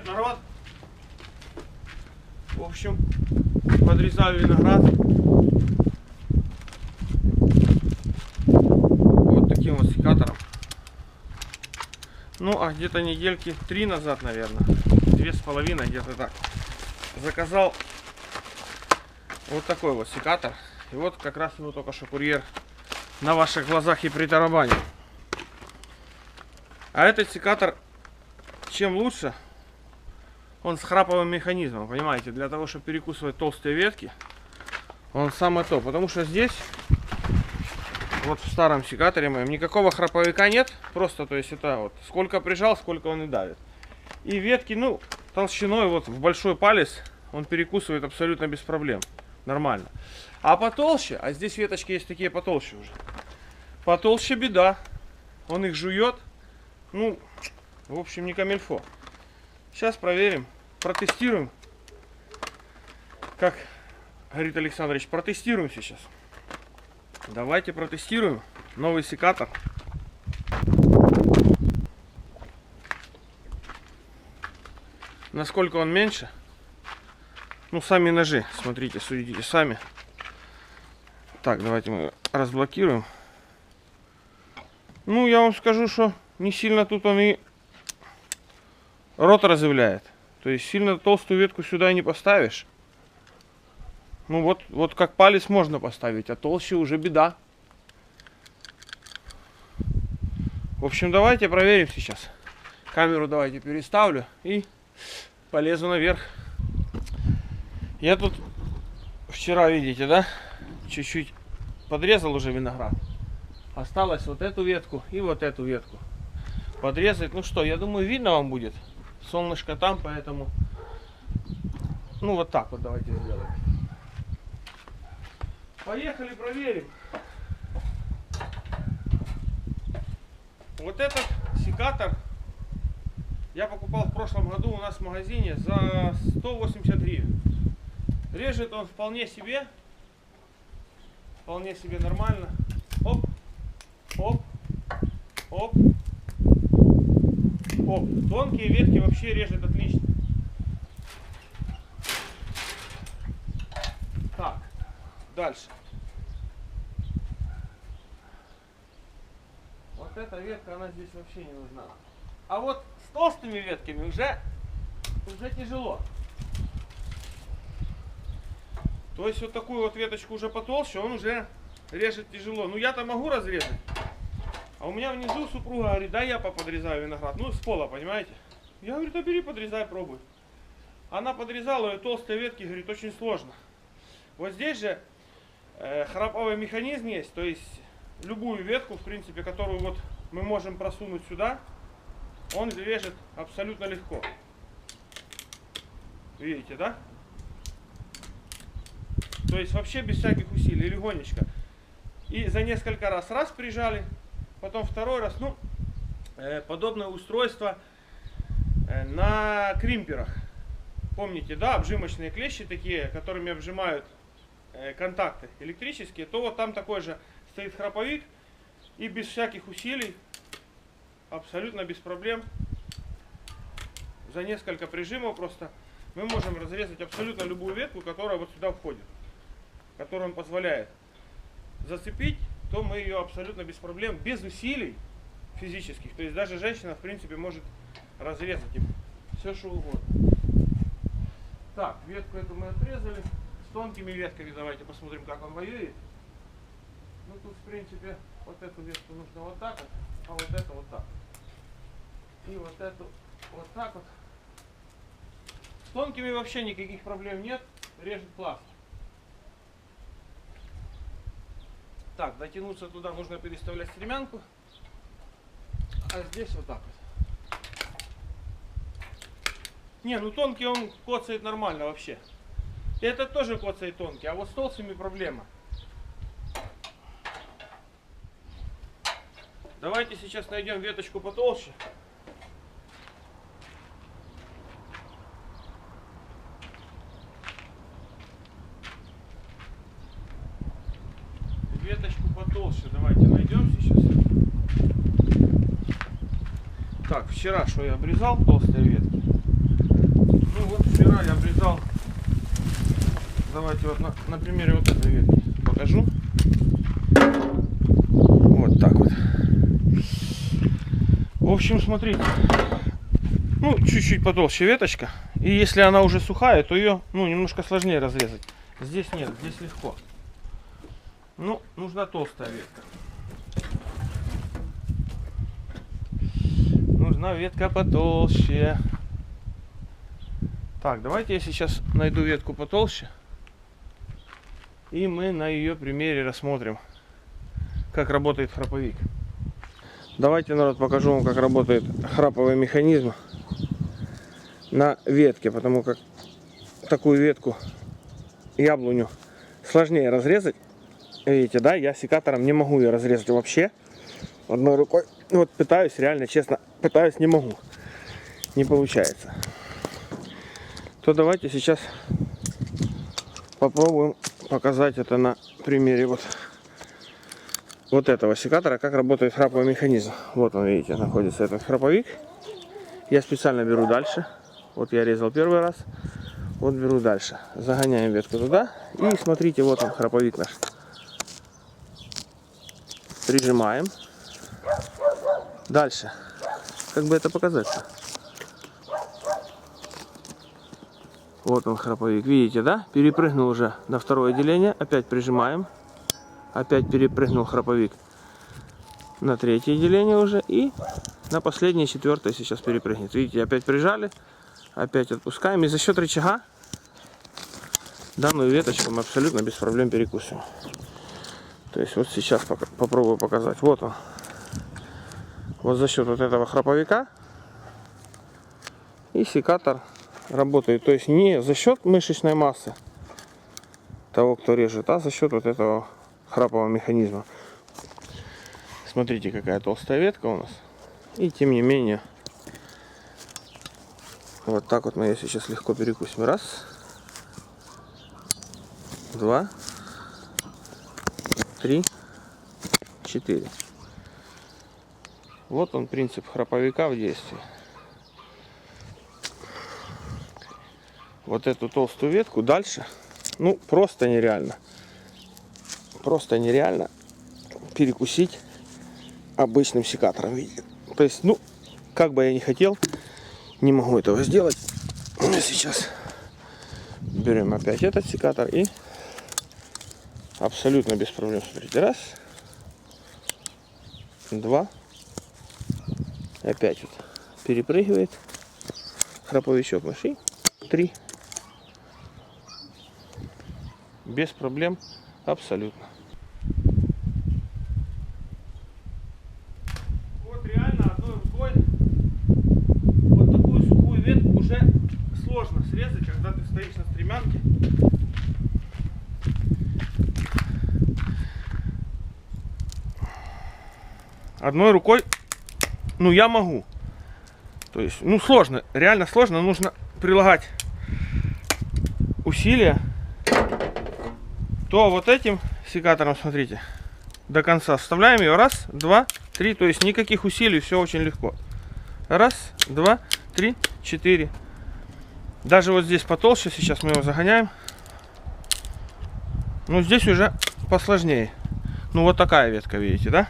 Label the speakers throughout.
Speaker 1: народ. В общем, подрезаю виноград. Вот таким вот секатором. Ну, а где-то недельки 3 назад, наверное, 2,5, где-то так, заказал вот такой вот секатор. И вот как раз его только что курьер на ваших глазах и притарабанил. А этот секатор чем лучше? Он с храповым механизмом, понимаете, для того, чтобы перекусывать толстые ветки, он самое то. Потому что здесь, вот в старом секаторе моем, никакого храповика нет. Просто, то есть это вот сколько прижал, сколько он и давит. И ветки, ну, толщиной вот в большой палец он перекусывает абсолютно без проблем. Нормально. А потолще, а здесь веточки есть такие потолще уже. Потолще беда. Он их жует. Ну, в общем, не камильфо. Сейчас проверим, протестируем. Как говорит Александрович, протестируем сейчас. Давайте протестируем новый секатор. Насколько он меньше. Ну, сами ножи, смотрите, судите сами. Так, давайте мы разблокируем. Ну, я вам скажу, что не сильно тут он и рот разъявляет. То есть сильно толстую ветку сюда не поставишь. Ну вот как палец можно поставить, а толще уже беда. В общем, давайте проверим сейчас. Камеру давайте переставлю и полезу наверх. Я тут вчера, видите, да, чуть-чуть подрезал уже виноград. Осталось вот эту ветку и вот эту ветку подрезать. Ну что, я думаю, видно вам будет. Солнышко там, поэтому, ну вот так вот давайте сделаем. Поехали, проверим. Вот этот секатор я покупал в прошлом году у нас в магазине за 180 гривен. Режет он вполне себе нормально. Оп, оп, оп, оп. Тонкие ветки вообще режет отлично. Так, дальше. Вот эта ветка, она здесь вообще не нужна. А вот с толстыми ветками уже тяжело. То есть вот такую вот веточку уже потолще, он уже режет тяжело. Ну я-то могу разрезать. А у меня внизу супруга говорит, да я поподрезаю виноград. Ну с пола, понимаете? Я говорю, да бери, подрезай, пробуй. Она подрезала, и толстые ветки, говорит, очень сложно. Вот здесь же храповой механизм есть. То есть любую ветку, в принципе, которую вот мы можем просунуть сюда, он режет абсолютно легко. Видите, да? То есть вообще без всяких усилий, легонечко. И за несколько раз прижали, потом второй раз. Ну, подобное устройство на кримперах. Помните, да, обжимочные клещи такие, которыми обжимают контакты электрические, то вот там такой же стоит храповик. И без всяких усилий, абсолютно без проблем, за несколько прижимов просто мы можем разрезать абсолютно любую ветку, которая вот сюда входит, которую он позволяет зацепить, то мы ее абсолютно без проблем, без усилий физических, то есть даже женщина в принципе может разрезать им все что угодно. Так, ветку эту мы отрезали. С тонкими ветками давайте посмотрим, как он воюет. Ну тут в принципе вот эту ветку нужно вот так вот, а вот эту вот так. И вот эту вот так вот. С тонкими вообще никаких проблем нет, режет классно. Так, дотянуться туда нужно переставлять стремянку. А здесь вот так вот. Не, ну тонкий он коцает нормально вообще. И этот тоже коцает тонкий, а вот с толстыми проблема. Давайте сейчас найдем веточку потолще. Веточку потолще давайте найдем сейчас. Так, вчера что я обрезал толстые ветки. Ну вот вчера я обрезал. Давайте вот на примере вот этой ветки покажу. Вот так вот. В общем, смотрите. Ну, чуть-чуть потолще веточка. И если она уже сухая, то ее, ну, немножко сложнее разрезать. Здесь нет, здесь легко. Ну, нужна толстая ветка. Нужна ветка потолще. Так, давайте я сейчас найду ветку потолще. И мы на ее примере рассмотрим, как работает храповик. Давайте, народ, покажу вам, как работает храповый механизм на ветке. Потому как такую ветку, яблоню, сложнее разрезать. Видите, да, я секатором не могу ее разрезать вообще. Одной рукой. Вот пытаюсь, реально, честно, пытаюсь, не могу. Не получается. То давайте сейчас попробуем показать это на примере вот этого секатора, как работает храповый механизм. Вот он, видите, находится этот храповик. Я специально беру дальше. Вот я резал первый раз. Вот беру дальше. Загоняем ветку туда. И смотрите, вот он, храповик наш. Прижимаем. Дальше. Как бы это показать-то? Вот он, храповик. Видите, да? Перепрыгнул уже на второе деление. Опять прижимаем. Опять перепрыгнул храповик на третье деление уже. И на последнее, четвертое сейчас перепрыгнет. Видите, опять прижали. Опять отпускаем. И за счет рычага данную веточку мы абсолютно без проблем перекусим. То есть вот сейчас попробую показать. Вот он. Вот за счет вот этого храповика и секатор работает. То есть не за счет мышечной массы того, кто режет, а за счет вот этого храпового механизма. Смотрите, какая толстая ветка у нас. И тем не менее, вот так вот мы ее сейчас легко перекусим. Раз, два, три, четыре. Вот он, принцип храповика в действии. Вот эту толстую ветку дальше, ну, просто нереально. Просто нереально перекусить обычным секатором. Видите? То есть, ну, как бы я ни хотел, не могу этого сделать. Сейчас берем опять этот секатор и абсолютно без проблем. Смотрите, раз, два, опять вот перепрыгивает храповичок наш, и три. Без проблем абсолютно. Вот реально одной рукой вот такую сухую ветку уже сложно срезать, когда ты стоишь на стремянке. Одной рукой, ну, я могу. То есть, ну, сложно, реально сложно, нужно прилагать усилия. То вот этим секатором, смотрите, до конца вставляем ее. Раз, два, три. То есть никаких усилий, все очень легко. Раз, два, три, четыре. Даже вот здесь потолще, сейчас мы его загоняем. Ну, здесь уже посложнее. Ну, вот такая ветка, видите, да?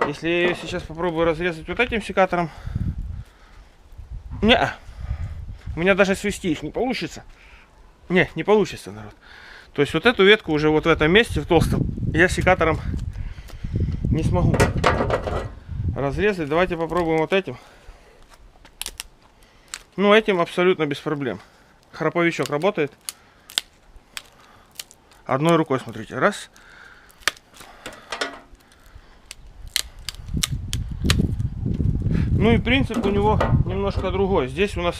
Speaker 1: Если я ее сейчас попробую разрезать вот этим секатором, не, у меня даже свести их не получится. Не получится, народ. То есть вот эту ветку уже вот в этом месте, в толстом, я секатором не смогу разрезать. Давайте попробуем вот этим. Ну, этим абсолютно без проблем. Храповичок работает. Одной рукой, смотрите, раз. Ну и принцип у него немножко другой. Здесь у нас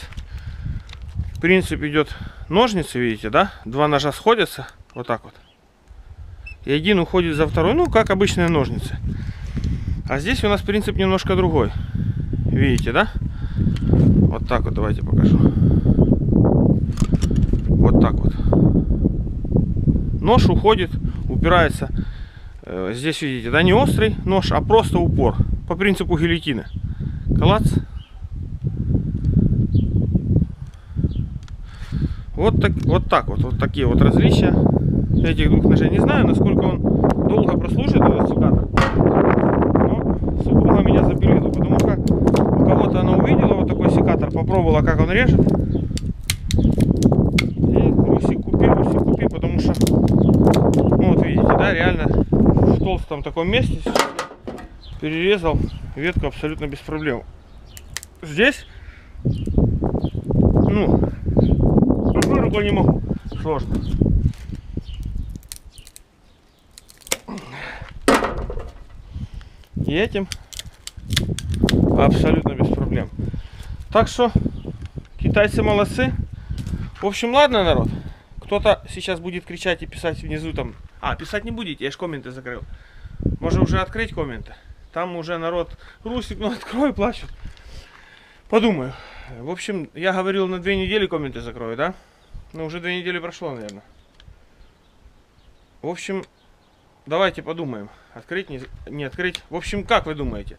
Speaker 1: принцип идет ножницы, видите, да? Два ножа сходятся, вот так вот. И один уходит за второй, ну, как обычные ножницы. А здесь у нас принцип немножко другой. Видите, да? Вот так вот, давайте покажу. Вот так вот. Нож уходит, упирается. Здесь, видите, да, не острый нож, а просто упор. По принципу гильотины. Клац. Вот такие вот различия этих двух ножей. Не знаю, насколько он долго прослужит, этот секатор. Но супруга меня запилила, потому что у кого-то она увидела вот такой секатор, попробовала, как он режет. И Русик купи, потому что, ну вот видите, да, реально в толстом таком месте перерезал ветку абсолютно без проблем. Здесь, ну, одной рукой не могу, сложно. И этим абсолютно без проблем. Так что китайцы молодцы. В общем, ладно, народ. Кто-то сейчас будет кричать и писать внизу там. А, писать не будете, я ж комменты закрыл. Можно уже открыть комменты. Там уже народ, Русик, ну открой, плачут. Подумаю. В общем, я говорил, на 2 недели комменты закрою, да? Ну, уже 2 недели прошло, наверное. В общем, давайте подумаем. Открыть, не открыть. В общем, как вы думаете?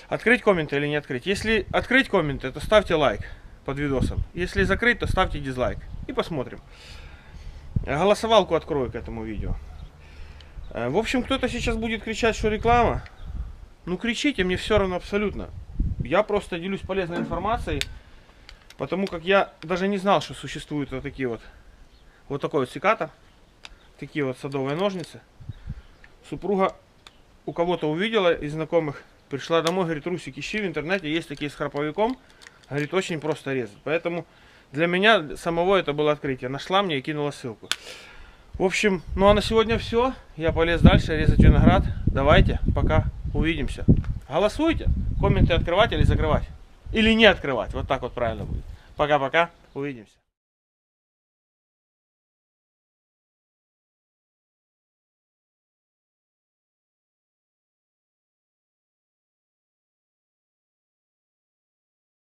Speaker 1: Открыть комменты или не открыть? Если открыть комменты, то ставьте лайк под видосом. Если закрыть, то ставьте дизлайк. И посмотрим. Голосовалку открою к этому видео. В общем, кто-то сейчас будет кричать, что реклама. Ну, кричите, мне все равно абсолютно. Я просто делюсь полезной информацией. Потому как я даже не знал, что существуют вот такие вот такой вот секатор. Такие вот садовые ножницы. Супруга у кого-то увидела из знакомых. Пришла домой, говорит, Русик, ищи в интернете, есть такие с храповиком. Говорит, очень просто резать. Поэтому для меня самого это было открытие. Нашла мне и кинула ссылку. В общем, ну а на сегодня все. Я полез дальше резать виноград. Давайте, пока, увидимся. Голосуйте. Комменты открывать или закрывать. Или не открывать. Вот так вот правильно будет. Пока-пока. Увидимся.